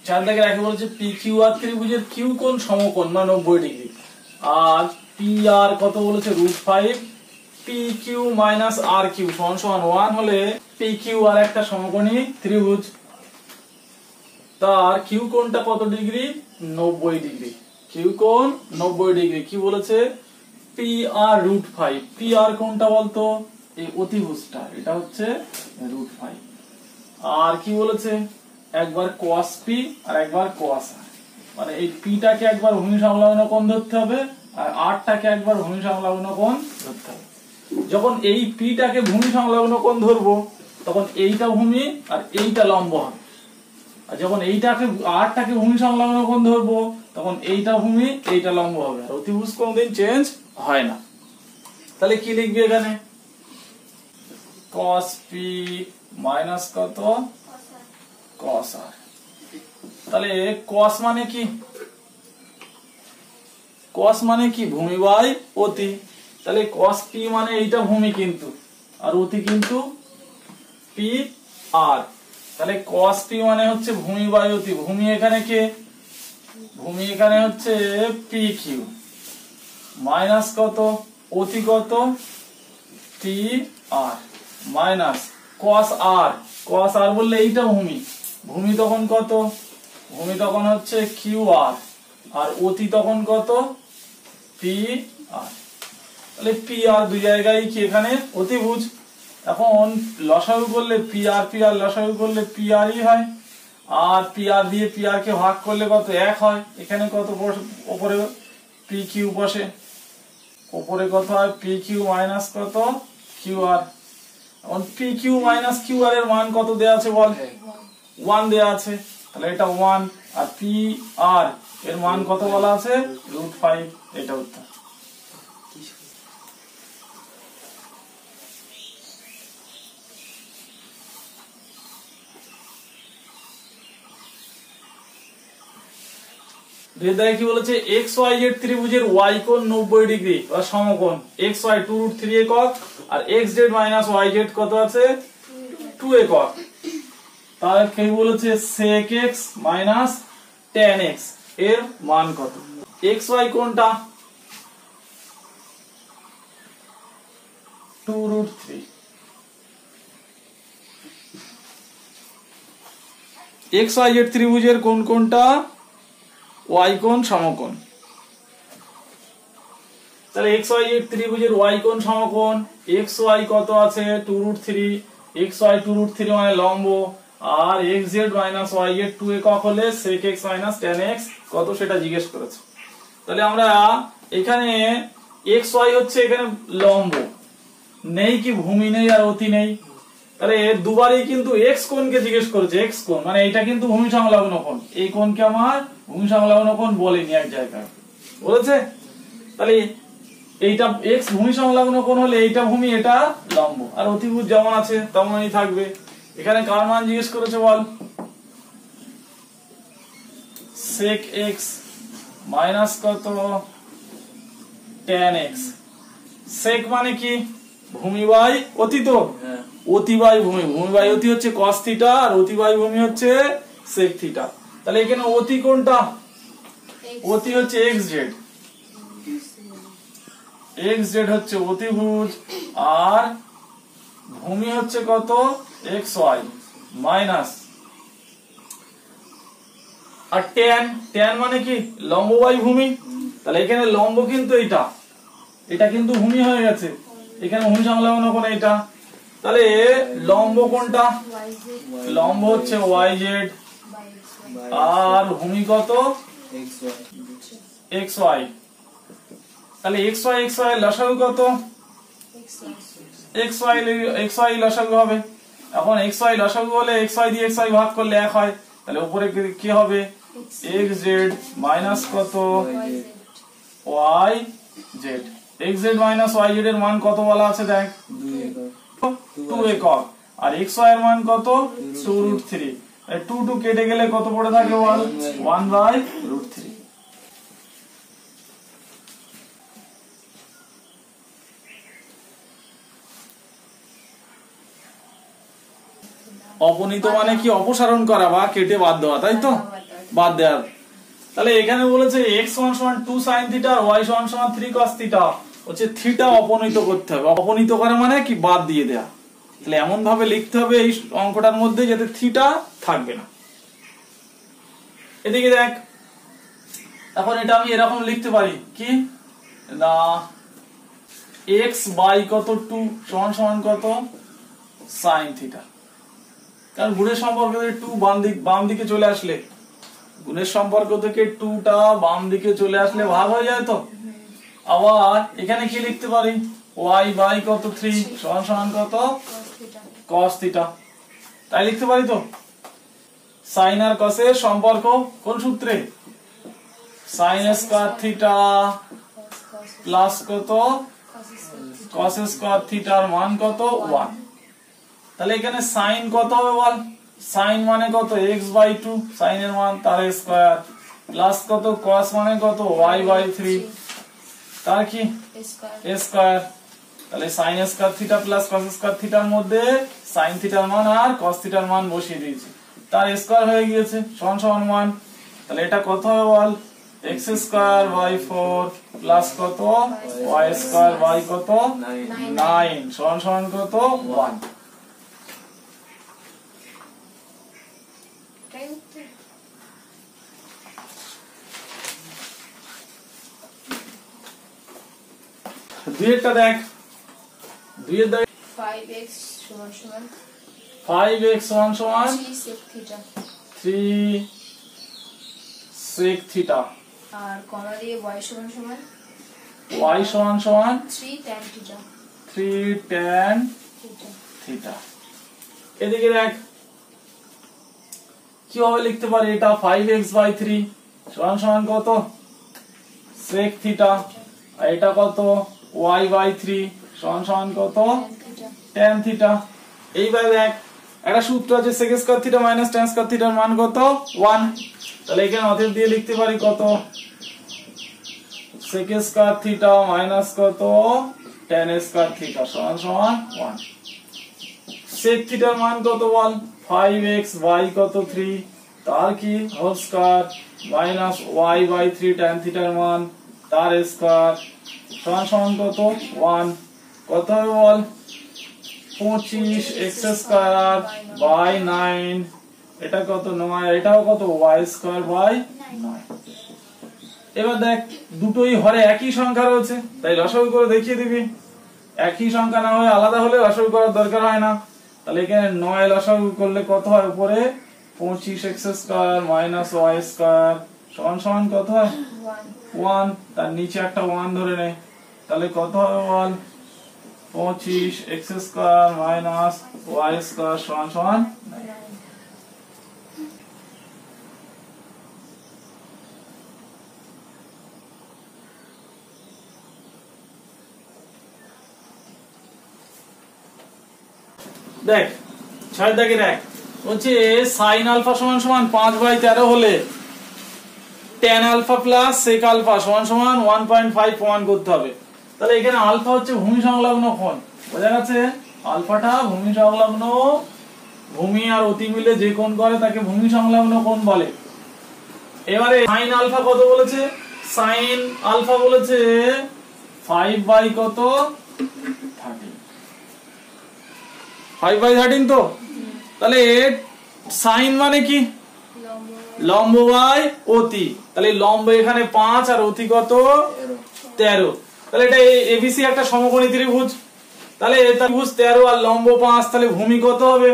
চার দাগে রাখি বলছে পি কিউ আর ত্রিভুজের কিউ কোণ সমকোণ মানে 90 ডিগ্রি, আর পি আর কত বলেছে √5, পি কিউ মাইনাস আর কিউ সমান সমান 1 হলে পি কিউ আর একটা সমকোণী ত্রিভুজ, তার কিউ কোণটা কত ডিগ্রি 90 ডিগ্রি, কিউ কোণ 90 ডিগ্রি। কি বলেছে পি আর √5, পি আর কোণটা বলতো এই অতিভুজটা, এটা হচ্ছে √5, আর কি বলেছে একবার cos p আর একবার cos r, মানে এই p টাকে একবার ভূমি সংলগ্ন কোণ ধরতে হবে আর r টাকে একবার ভূমি সংলগ্ন কোণ ধরতে হবে। যখন এই p টাকে ভূমি সংলগ্ন কোণ ধরবো তখন এইটা ভূমি আর এইটা লম্ব হবে, আর যখন এইটাকে r টাকে ভূমি সংলগ্ন কোণ ধরবো তখন এইটা ভূমি এইটা লম্ব হবে, আর অতিভুজ কোনদিন চেঞ্জ হয় না। তাহলে কি লিখবি এখানে cos p মাইনাস কত cos r, তাহলে cos মানে কি, cos মানে কি ভূমি বাই অতি, তাহলে cos p মানে এইটা ভূমি কিন্তু আর অতি কিন্তু p r, তাহলে cos p মানে হচ্ছে ভূমি বাই অতি, ভূমি এখানে কে ভূমি এখানে হচ্ছে p q মাইনাস কত অতি কত p r minus cos r, cos r বললে এইটা ভূমি, ভূমি তখন কত ভূমি তখন হচ্ছে কিউ আর, আর অতি তখন কত পি আর, তাহলে পি আর দুই জায়গায় কি এখানে অতিভুজ। এখন লসাগু করলে পি আর লসাগু করলে পি আরই হয়, আর পি আর দিয়ে পি আর কে ভাগ করলে কত 1 হয়, এখানে কত উপরে পি কিউ বসে, উপরে কত হয় পি কিউ মাইনাস কত কিউ আর, এখন P Q minus Q R এর মান কত দেয়া আছে বল 1 দেয়া আছে, তাহলে এটা 1, আর পি আর এর মান কত বলা আছে √5, এটা উত্তর। কি বলেছে XYZ ত্রিভুজের y কোণ 90 ডিগ্রি বা সমকোণ, XY 2√3 একক আর XZ মাইনাস YZ কত আছে 2 একক, তাহলে কি বলেছে sec x minus tan x এর মান কত। XY কোণটা 2√3, XYZ ত্রিভুজের কোন কোণটা y কোণ সমকোণ, তাহলে XYZ ত্রিভুজের y কোণ সমকোণ, XY কত আছে 2√3, XY 2√3 মানে লম্ব, আর XZ মাইনাস YZ 2 একক হলে sec x minus tan x কত সেটা জিজ্ঞেস করেছে। তাহলে আমরা এখানে XY হচ্ছে এখানে লম্ব, নেই কি ভূমি নেই আর অতি নেই, তাহলে দুবারই কিন্তু x কোণকে জিজ্ঞেস করেছে, x কোণ মানে এটা কিন্তু ভূমি সংলগ্ন কোণ, এই কোণকে আমার ভূমি সংলগ্ন কোণ বলেনি এক জায়গায় বলেছে, তাহলে এইটা x ভূমি সংলগ্ন কোণ হলে এইটা ভূমি এটা লম্ব, আর অতিভুজ যেমন আছে তেমনই থাকবে। এখানে কার মান জিজ্ঞেস করেছে বল sec x মাইনাস কত tan x, sec মানে কি ভূমি বাই অতি, তো অতি বাই ভূমি, ভূমি বাই অতি হচ্ছে cos θ আর অতি বাই ভূমি হচ্ছে sec θ, তাহলে এখানে অতি কোনটা অতি হচ্ছে xz হচ্ছে অতিভুজ, আর ভূমি হচ্ছে কত xy মাইনাস, আর tan মানে কি লম্ব বাই ভূমি, তাহলে এখানে লম্ব কিন্তু এটা কিন্তু ভূমি হয়ে গেছে, এখানে ভূমি সংলগ্ন কোণ এটা, তাহলে লম্ব কোনটা লম্ব হচ্ছে yz, আর ভূমি কত xy, তাহলে xy লসাগু কত xy লসাগু হবে, এখন xy লসাগু হলে xy দিয়ে xy ভাগ করলে 1 হয়, তাহলে উপরে কি হবে xz মাইনাস কত yz, xz মাইনাস yz এর মান কত বলা আছে দেখ 2 একক, আর xy এর মান কত 2√3, 2 কেটে গেলে কত পড়ে থাকে বল 1/√3। অপনীত মানে কি অপসারণ করা বা কেটে বাদ দেওয়া, তাই তো। বাদ দেওয়ার। তাহলে এখানে বলেছে x = 2 sin θ আর y = 3 cos θ, হচ্ছে থিটা অপনীত করতে হবে। অপনীত করা মানে কি বাদ দিয়ে দেয়া। তাহলে এমন ভাবে লিখতে হবে এই অঙ্কটার মধ্যে যাতে থিটা থাকবে না। এদিকে দেখ, এখন এটা আমি এরকম লিখতে পারি কি না, x বাই কত 2 সমান কত sin θ। কারণ গুণের সম্পর্ক থেকে 2 বাম দিকে চলে আসলে, গুণের সম্পর্ক থেকে 2টা বাম দিকে চলে আসলে ভাগ হয়ে যায়। তো আবার এখানে কি লিখতে পারি, y বাই কত 3 সমান কত cos θ। তাই লিখতে পারি। তো sin আর cos এর সম্পর্ক কোন সূত্রে, sin স্কয়ার θ প্লাস কত cos স্কয়ার θ এর মান কত 1। তাহলে এখানে sin কত হবে বল, sin মানে কত x/2 sin এর মান তার স্কয়ার প্লাস কত cos মানে কত y/3 তার কি স্কয়ার। তাহলে sin square θ plus cos square θ এর মধ্যে sin θ এর মান আর cos θ এর মান বসিয়ে দিয়েছি, তার স্কয়ার হয়ে গিয়েছে সমান 1। তাহলে এটা কত হবে বল, x²/4 প্লাস কত y² কত 9 সমান কত 1। দুইটা দেখ, দুইয়ের দেখ 5x সমান 3 sec θ আর কমা দিয়ে y সমান 3 tan θ। এদিকে দেখ কিভাবে লিখতে পারি, এটা 5x/3 সমান কত sec θ, আর এটা কত y/3 সমান কত tan θ। এইবার দেখ একটা সূত্র আছে sec square θ minus tan square θ এর মান কত 1। তাহলে এখানে অতএব দিয়ে লিখতে পারি কত sec স্কয়ার θ মাইনাস কত tan স্কয়ার θ সমান 1। sec θ এর মান কত বল, 5x y কত 3 তার কি whole square minus y/3 tan θ এর মান তার স্কয়ার সমান কত 1। কত হবে বল 25x²/9, এটা কত 9, এটাও কত y²/9। এবার দেখ দুটোই হরে একই সংখ্যা রয়েছে, তাই লসাগু করে দেখিয়ে দিবি। একই সংখ্যা না হয়ে আলাদা হলে লসাগু করার দরকার হয় না। তাহলে এখানে 9 লসাগু করলে কত হয়, উপরে 25x² - y² সমান কত হয় 1, তার নিচে একটা 1 ধরে নে। তাহলে কত হবে বল 25x² - y² সমান 9। দেখ 6 দাগে দেখ বলছে sin আলফা সমান 5/13 হলে tan আলফা প্লাস sec আলফা সমান 1.5 প্রমাণ করতে হবে। তাহলে এখানে আলফা হচ্ছে ভূমি সংলগ্ন কোণ, বোঝা গেছে? আলফাটা ভূমি সংলগ্ন, ভূমি আর অতি মিলে যে কোণ করে তাকে ভূমি সংলগ্ন কোণ বলে। এবারে sin আলফা কত বলেছে, sin আলফা বলেছে 5/13 5/13 তো। তাহলে sin মানে কি লম্ব বাই অতি, তাহলে লম্ব এখানে 5 আর অতি কত 13। তাহলে এটা এবিসি একটা সমকোণী ত্রিভুজ, তাহলে এটা ত্রিভুজ 13 আর লম্ব 5, তাহলে ভূমি কত হবে,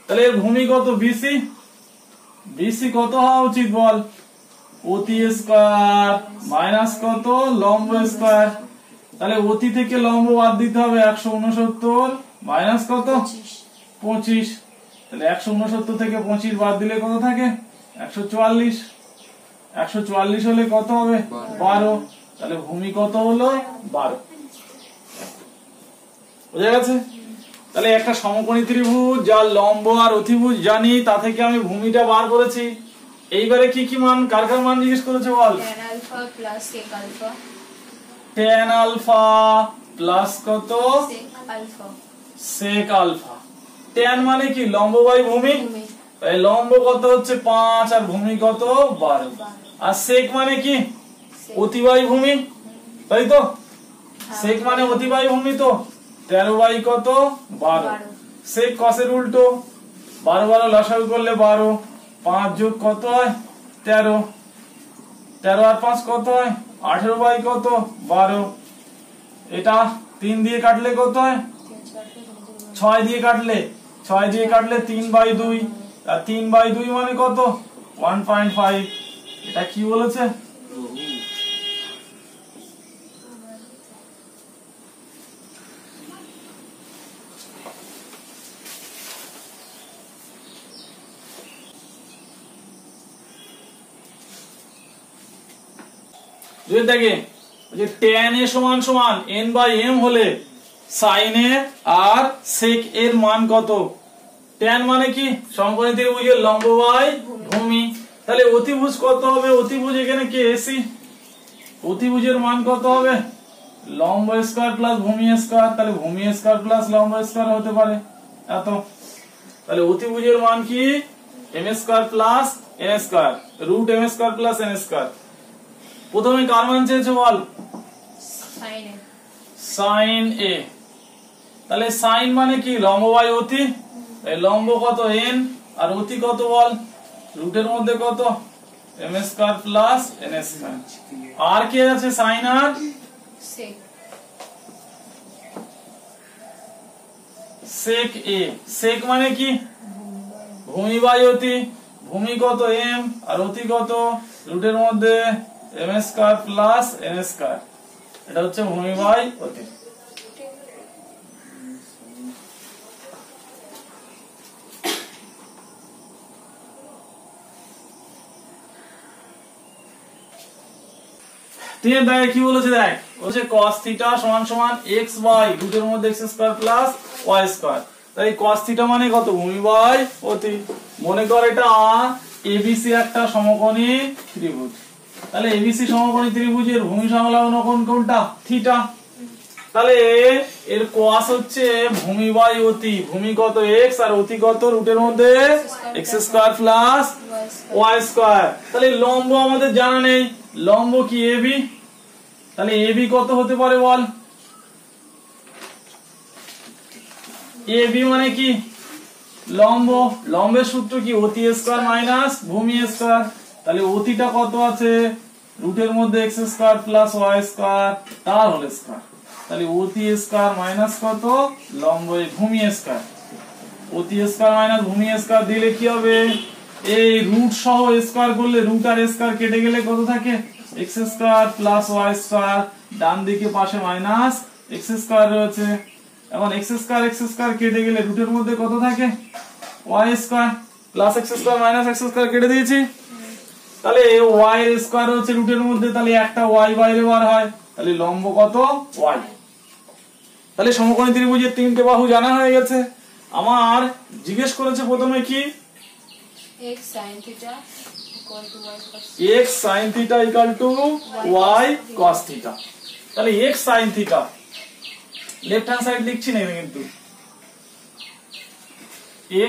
তাহলে এর ভূমি কত বিসি। বিসি কত হওয়া উচিত বল, অতি স্কয়ার মাইনাস কত লম্ব স্কয়ার। তাহলে অতি থেকে লম্ব বাদ দিতে হবে 169 মাইনাস কত 25। তাহলে 169 থেকে 25 বাদ দিলে কত থাকে 144। 144 হলে কত হবে 12। তাহলে ভূমি কত হলো 12। বুঝা গেছে? তাহলে একটা সমকোণী ত্রিভুজ যার লম্ব আর অতিভুজ জানি, তা থেকে আমি ভূমিটা বার করেছি। এইবারে কি কি মান, কার কার মান জিজ্ঞেস করেছে বল, tan আলফা প্লাস sec আলফা, tan আলফা প্লাস কত sec আলফা। sec আলফা। tan মানে কি লম্ব বাই ভূমি, এই লম্ব কত হচ্ছে 5 আর ভূমি কত 12 আর সেক মানে কি অতিবাহী ভূমি তাই তো সেক মানে অতিবাহী ভূমি তো 13 বাই কত 12 সেক কসের উল্টো 12 12 লসাগু করলে 12 5 যোগ কত হয় 13 13 আর 5 কত হয় 18 বাই কত 12 এটা 3 দিয়ে কাটলে কত হয় 6 দিয়ে কাটলে 3 বাই 2 আর 3 বাই 2 মানে কত 1.5 এটা কি বলেছে যদি দেখে যে tan a সমান সমান n বাই m হলে sin a আর sec এর মান কত tan মানে কি সমকোণী ত্রিভুজের লম্ব বাই ভূমি তাহলে অতিভুজ কত হবে অতিভুজ এখানে কি AC অতিভুজের মান কত হবে লম্ব স্কয়ার প্লাস ভূমি স্কয়ার তাহলে ভূমি স্কয়ার প্লাস লম্ব স্কয়ার হতে পারে এত তাহলে অতিভুজের মান কি m square plus n square root m square plus n square প্রথমে কার মান চেয়েছে বল sin a তাহলে sin মানে কি লম্ব বাই অতি এই লম্ব কত n আর অতি কত বল রুটের মধ্যে কত m square plus n square আর কি আছে sin R sec a sec মানে কি ভূমি বাই অতি ভূমি কত m আর অতি কত রুটের মধ্যে m square plus n square এটা হচ্ছে ভূমি বাই অতি তিন দাগে কি বলেছে দেখ বলেছে cos θ সমান সমান x বাই রুটের মধ্যে x square plus y square তাই cos θ মানে কত ভূমি বাই অতি মনে কর এটা ABC একটা সমকোণী ত্রিভুজ তাহলে ABC সমকোণী ত্রিভুজের ভূমি সংলগ্ন কোণ কোনটা থিটা তাহলে এর cos হচ্ছে ভূমি বাই অতি ভূমি কত x আর অতি কত রুটের মধ্যে x square plus y square তাহলে লম্ব আমাদের জানা নেই লম্ব কি AB তাহলে AB কত হতে পারে বল AB মানে কি লম্ব লম্বের সূত্র কি অতি স্কয়ার মাইনাস ভূমি স্কয়ার তাহলে অতিটা কত আছে রুটের মধ্যে x square plus y square তার হোল স্কয়ার তাহলে অতি স্কয়ার মাইনাস কত লম্ব ভূমি স্কয়ার অতি স্কয়ার মাইনাস ভূমি স্কয়ার দিলে কি হবে এই রুট সহ স্কয়ার করলে রুট আর স্কয়ার কেটে গেলে কত থাকে x square plus y square ডান দিকে পাশে মাইনাস x স্কয়ার রয়েছে এখন x স্কয়ার কেটে গেলে রুটের মধ্যে কত থাকে y square plus x square minus x square কেটে দিয়েছি তাহলে y এর স্কয়ার হচ্ছে রুটের মধ্যে তাহলে একটা y বাইরে বার হয় তাহলে লম্ব কত y তাহলে সমকোণী ত্রিভুজের তিনটে বাহু জানা হয়ে গেছে আমার জিজ্ঞেস করেছে প্রথমে কি x sin θ x sin θ y cos θ তাহলে x sin θ left hand side লিখছি না কিন্তু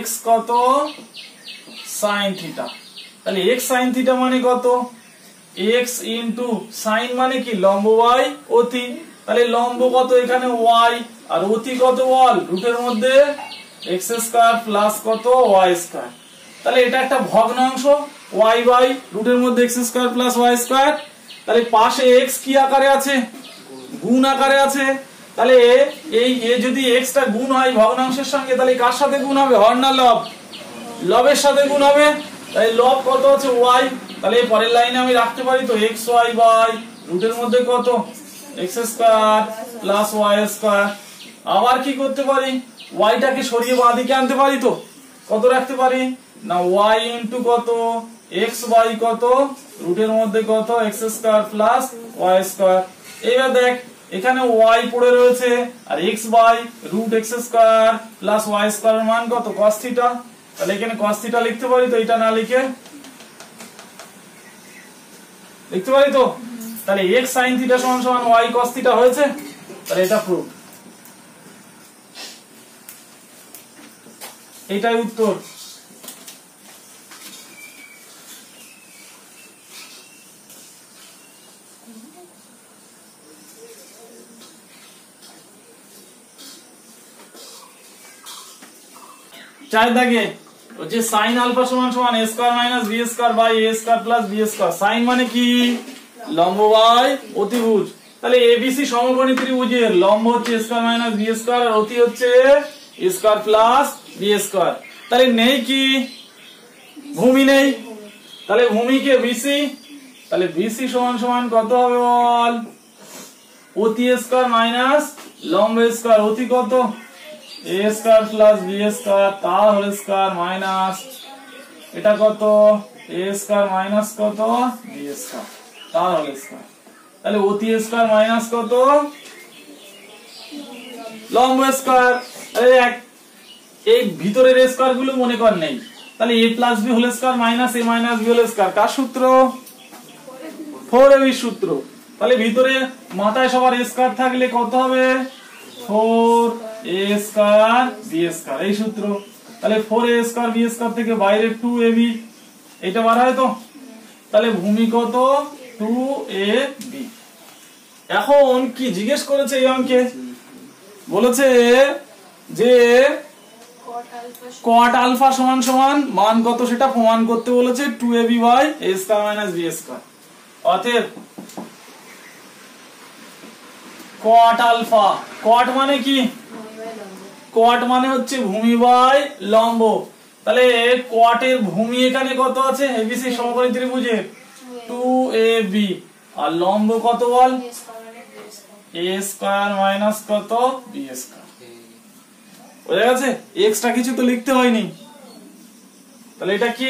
x কত sin θ তাহলে x sin θ মানে কত x sin মানে কি লম্ব বাই অতি তাহলে লম্ব কত এখানে y আর অতি কত বল রুটের মধ্যে x স্কয়ার প্লাস কত y স্কয়ার তাহলে এটা একটা ভগ্নাংশ y বাই রুটের মধ্যে x square plus y square তাহলে পাশে x কি আকারে আছে গুণ আকারে আছে তাহলে এই যদি x টা গুণ হয় ভগ্নাংশের সঙ্গে তাহলে কার সাথে গুণ হবে হর না লব লবের সাথে গুণ হবে তাই লব কত আছে y তাহলে পরের লাইনে আমি রাখতে পারি তো xy বাই রুটের মধ্যে কত x square plus y square আবার কি করতে পারি y টাকে সরিয়ে বাঁ দিকে আনতে পারি তো কত রাখতে পারি না y ইনটু কত x বাই কত রুটের মধ্যে কত x square plus y square এইবার দেখ এখানে y পড়ে রয়েছে আর x by root x square plus y square এর মান কত cos θ তাহলে এখানে cos θ লিখতে পারি তো এটা না লিখে লিখতে পারি তো তাহলে x sin θ সমান সমান y cos θ হয়েছে তাহলে এটা প্রুফ এটাই উত্তর চার দাগে হচ্ছে sin আলফা সমান সমান a square minus b square by a square plus b square. sin মানে কি লম্ব বাই অতিভুজ। তাহলে এবিসি সমকোণী ত্রিভুজের লম্ব হচ্ছে a square minus b square আর অতি হচ্ছে a square plus b square. তাহলে নেই কি ভূমি নেই, তাহলে ভূমিকে বিসি, তাহলে বিসি সমান সমান কত হবে বল অতি স্কয়ার মাইনাস লম্ব স্কয়ার। অতি কত a square plus b square তার হোল স্কয়ার মাইনাস এটা কত a স্কয়ার মাইনাস কত b স্কয়ার তার হোল স্কয়ার। তাহলে অতি স্কয়ার মাইনাস কত লম্ব স্কয়ার। এই ভিতরের স্কয়ার গুলো মনে কর নেই, তাহলে a plus b whole square minus a minus b whole square কার সূত্র 4ab সূত্র। তাহলে ভিতরে মাথায় সবার স্কয়ার থাকলে কত হবে 4a স্কয়ার b স্কয়ার এই সূত্র। তাহলে 4a স্কয়ার b স্কয়ার থেকে বাইরে 2ab এটা বার হয় তো। তাহলে ভূমি কত 2ab। এখন কি জিজ্ঞেস করেছে এই অঙ্কে, বলেছে যে cot আলফা সমান সমান মান কত সেটা প্রমাণ করতে বলেছে 2ab by a square minus b square. অতএব cot আলফা, cot মানে কি cot মানে হচ্ছে ভূমি বাই লম্ব। তাহলে cot এর ভূমি এখানে কত আছে এবিসি সমকোণী ত্রিভুজের 2ab আর লম্ব কত বল a স্কয়ার মাইনাস কত b স্কয়ার। বুঝা গেছে? এক্সট্রা কিছু তো লিখতে হয়নি। তাহলে এটা কি